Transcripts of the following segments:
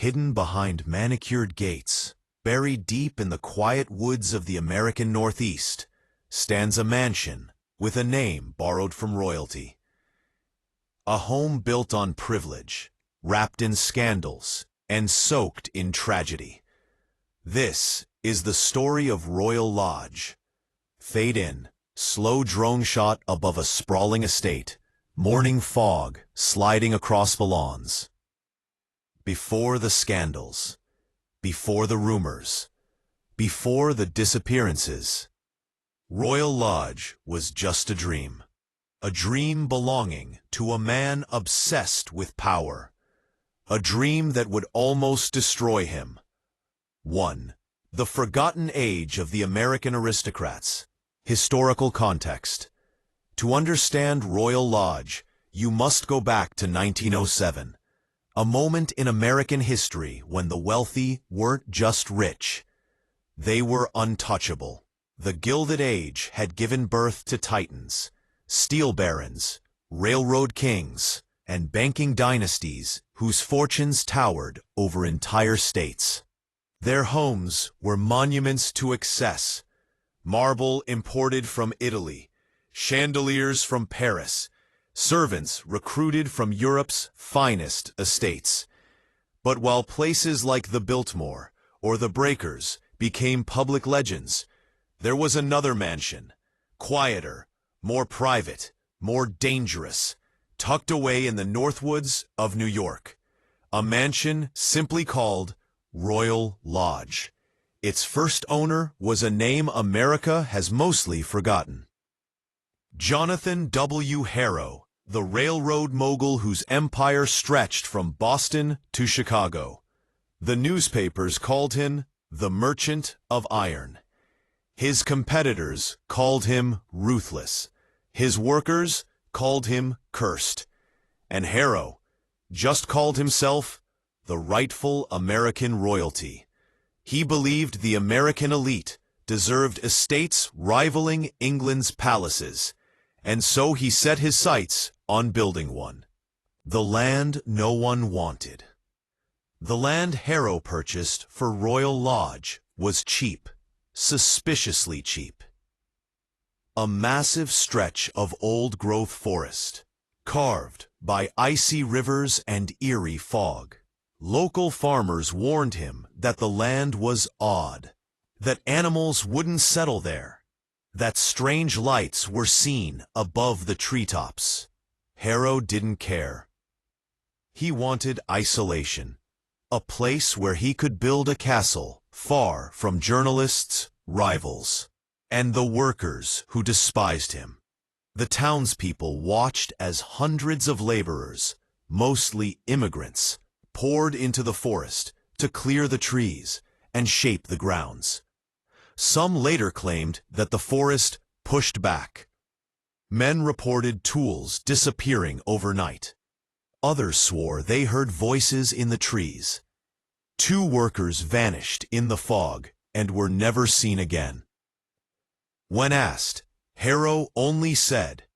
Hidden behind manicured gates, buried deep in the quiet woods of the American Northeast, stands a mansion with a name borrowed from royalty. A home built on privilege, wrapped in scandals, and soaked in tragedy. This is the story of Royal Lodge. Fade in, slow drone shot above a sprawling estate, morning fog sliding across the lawns. Before the scandals, before the rumors, before the disappearances, Royal Lodge was just a dream belonging to a man obsessed with power, a dream that would almost destroy him. 1. The Forgotten Age of the American Aristocrats. Historical context. To understand Royal Lodge, you must go back to 1907, a moment in American history when the wealthy weren't just rich. They were untouchable. The Gilded Age had given birth to titans, steel barons, railroad kings, and banking dynasties whose fortunes towered over entire states. Their homes were monuments to excess, marble imported from Italy, chandeliers from Paris, servants recruited from Europe's finest estates. But while places like the Biltmore or the Breakers became public legends, there was another mansion, quieter, more private, more dangerous, tucked away in the Northwoods of New York. A mansion simply called Royal Lodge. Its first owner was a name America has mostly forgotten. Jonathan W. Harrow, the railroad mogul whose empire stretched from Boston to Chicago. The newspapers called him the Merchant of Iron. His competitors called him ruthless. His workers called him cursed. And Harrow just called himself the rightful American royalty. He believed the American elite deserved estates rivaling England's palaces, and so he set his sights on building one. The land no one wanted. The land Harrow purchased for Royal Lodge was cheap, suspiciously cheap. A massive stretch of old-growth forest, carved by icy rivers and eerie fog. Local farmers warned him that the land was odd, that animals wouldn't settle there, that strange lights were seen above the treetops. Harrow didn't care. He wanted isolation, a place where he could build a castle far from journalists, rivals, and the workers who despised him. The townspeople watched as hundreds of laborers, mostly immigrants, poured into the forest to clear the trees and shape the grounds. Some later claimed that the forest pushed back. Men reported tools disappearing overnight. Others swore they heard voices in the trees. 2 workers vanished in the fog and were never seen again. When asked, Harrow only said,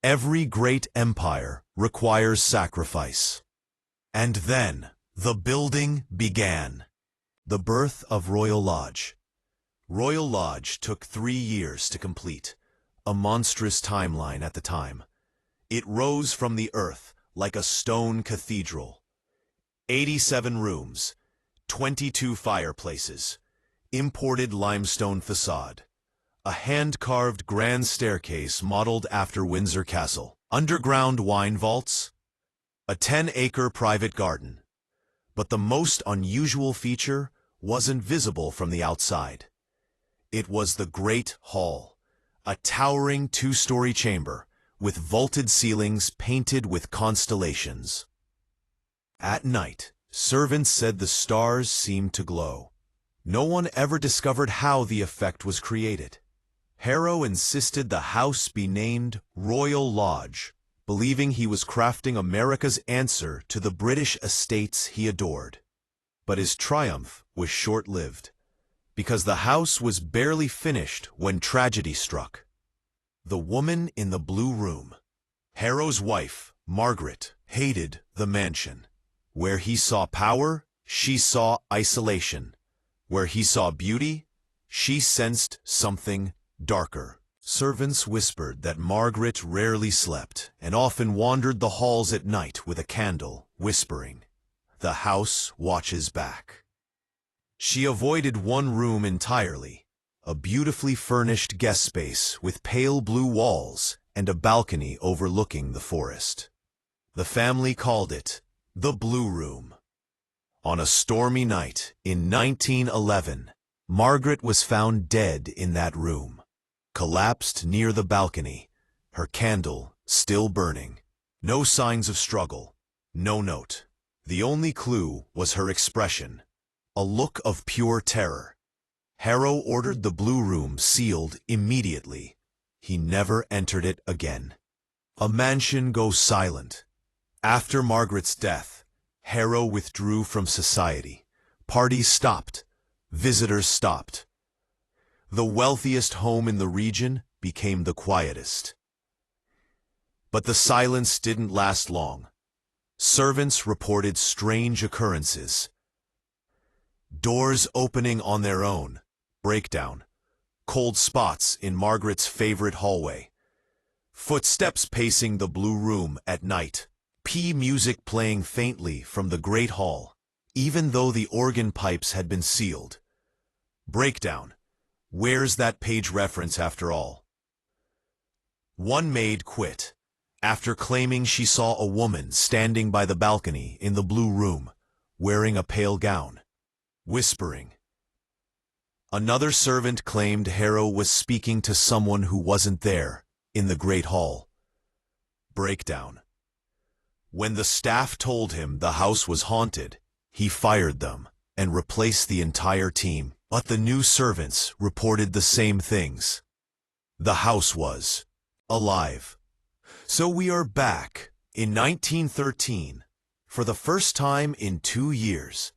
"Every great empire requires sacrifice." And then the building began. The birth of Royal Lodge. Royal Lodge took 3 years to complete, a monstrous timeline at the time. It rose from the earth like a stone cathedral. 87 rooms, 22 fireplaces, imported limestone facade, a hand-carved grand staircase modeled after Windsor Castle, underground wine vaults, a 10-acre private garden. But the most unusual feature wasn't visible from the outside. It was the Great Hall, a towering 2-story chamber with vaulted ceilings painted with constellations. At night, servants said the stars seemed to glow. No one ever discovered how the effect was created. Harrow insisted the house be named Royal Lodge, believing he was crafting America's answer to the British estates he adored. But his triumph was short-lived, because the house was barely finished when tragedy struck. The woman in the blue room. Harrow's wife, Margaret, hated the mansion. Where he saw power, she saw isolation. Where he saw beauty, she sensed something darker. Servants whispered that Margaret rarely slept and often wandered the halls at night with a candle, whispering, "The house watches back." She avoided one room entirely, a beautifully furnished guest space with pale blue walls and a balcony overlooking the forest. The family called it the Blue Room. On a stormy night in 1911, Margaret was found dead in that room, collapsed near the balcony, her candle still burning. No signs of struggle, no note. The only clue was her expression, a look of pure terror. Harrow ordered the Blue Room sealed immediately. He never entered it again. A mansion goes silent. After Margaret's death, Harrow withdrew from society. Parties stopped. Visitors stopped. The wealthiest home in the region became the quietest. But the silence didn't last long. Servants reported strange occurrences. Doors opening on their own, breakdown, cold spots in Margaret's favorite hallway, footsteps pacing the Blue Room at night, music playing faintly from the Great Hall, even though the organ pipes had been sealed. Breakdown. Where's that page reference after all? One maid quit after claiming she saw a woman standing by the balcony in the Blue Room, wearing a pale gown, whispering. Another servant claimed Harrow was speaking to someone who wasn't there in the Great Hall. Breakdown. When the staff told him the house was haunted, he fired them and replaced the entire team. But the new servants reported the same things. The house was alive. So we are back in 1913. For the first time in 2 years,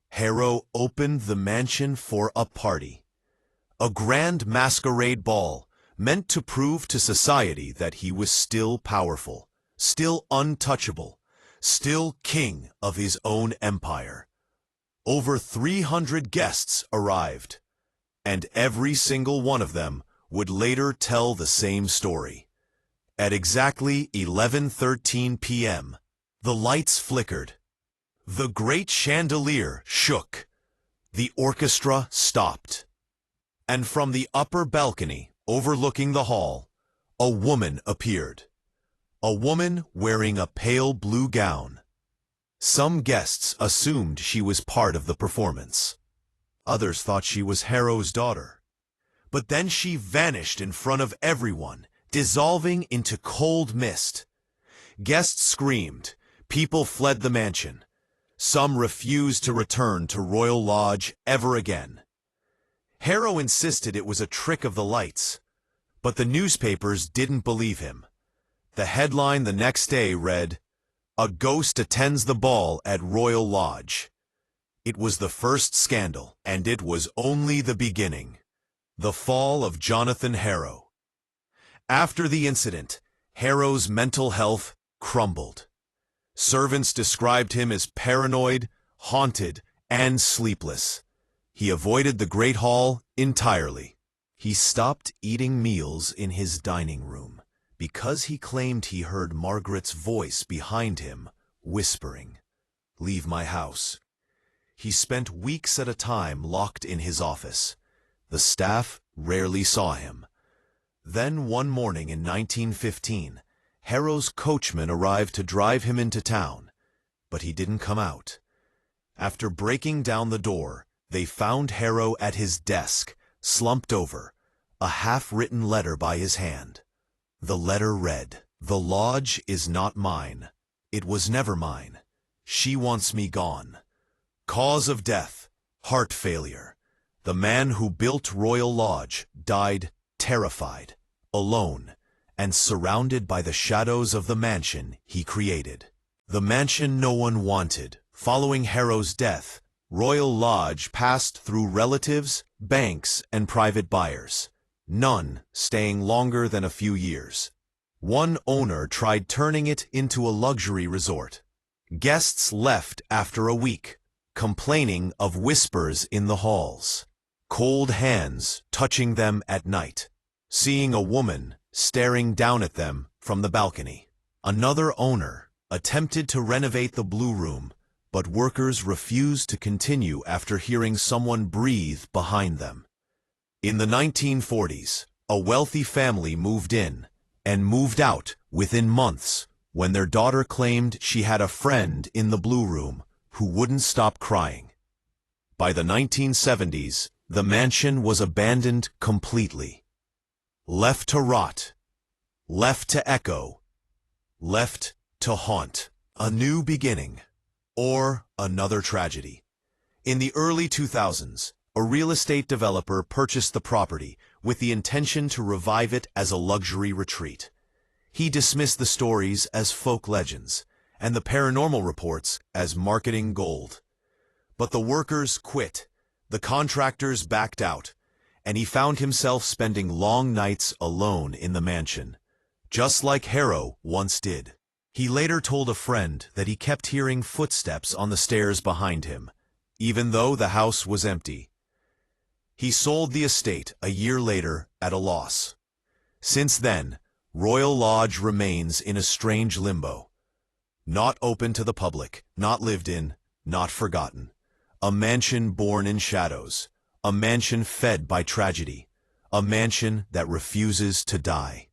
Harrow opened the mansion for a party. A grand masquerade ball meant to prove to society that he was still powerful, still untouchable, still king of his own empire. Over 300 guests arrived, and every single one of them would later tell the same story. At exactly 11:13 p.m., the lights flickered. The great chandelier shook. The orchestra stopped. And from the upper balcony overlooking the hall, a woman appeared. A woman wearing a pale blue gown. Some guests assumed she was part of the performance. Others thought she was Harrow's daughter. But then she vanished in front of everyone, dissolving into cold mist. Guests screamed. People fled the mansion. Some refused to return to Royal Lodge ever again. Harrow insisted it was a trick of the lights, but the newspapers didn't believe him. The headline the next day read, "A ghost attends the ball at Royal Lodge." It was the first scandal, and it was only the beginning. The fall of Jonathan Harrow. After the incident, Harrow's mental health crumbled. Servants described him as paranoid, haunted, and sleepless. He avoided the Great Hall entirely. He stopped eating meals in his dining room because he claimed he heard Margaret's voice behind him, whispering, "Leave my house." He spent weeks at a time locked in his office. The staff rarely saw him. Then one morning in 1915, Harrow's coachman arrived to drive him into town, but he didn't come out. After breaking down the door, they found Harrow at his desk, slumped over, a half-written letter by his hand. The letter read, "The lodge is not mine. It was never mine. She wants me gone. Cause of death, heart failure. The man who built Royal Lodge died terrified, alone, and surrounded by the shadows of the mansion he created." The mansion no one wanted. Following Harrow's death, Royal Lodge passed through relatives, banks, and private buyers, none staying longer than a few years. One owner tried turning it into a luxury resort. Guests left after a week, complaining of whispers in the halls, cold hands touching them at night, seeing a woman staring down at them from the balcony. Another owner attempted to renovate the Blue Room, but workers refused to continue after hearing someone breathe behind them. In the 1940s, a wealthy family moved in and moved out within months when their daughter claimed she had a friend in the Blue Room who wouldn't stop crying. By the 1970s, the mansion was abandoned completely. Left to rot, left to echo, left to haunt. A new beginning, or another tragedy. In the early 2000s, a real estate developer purchased the property with the intention to revive it as a luxury retreat. He dismissed the stories as folk legends and the paranormal reports as marketing gold. But the workers quit, the contractors backed out, and he found himself spending long nights alone in the mansion, just like Harrow once did. He later told a friend that he kept hearing footsteps on the stairs behind him, even though the house was empty. He sold the estate a year later at a loss. Since then, Royal Lodge remains in a strange limbo. Not open to the public, not lived in, not forgotten. A mansion born in shadows, a mansion fed by tragedy, a mansion that refuses to die.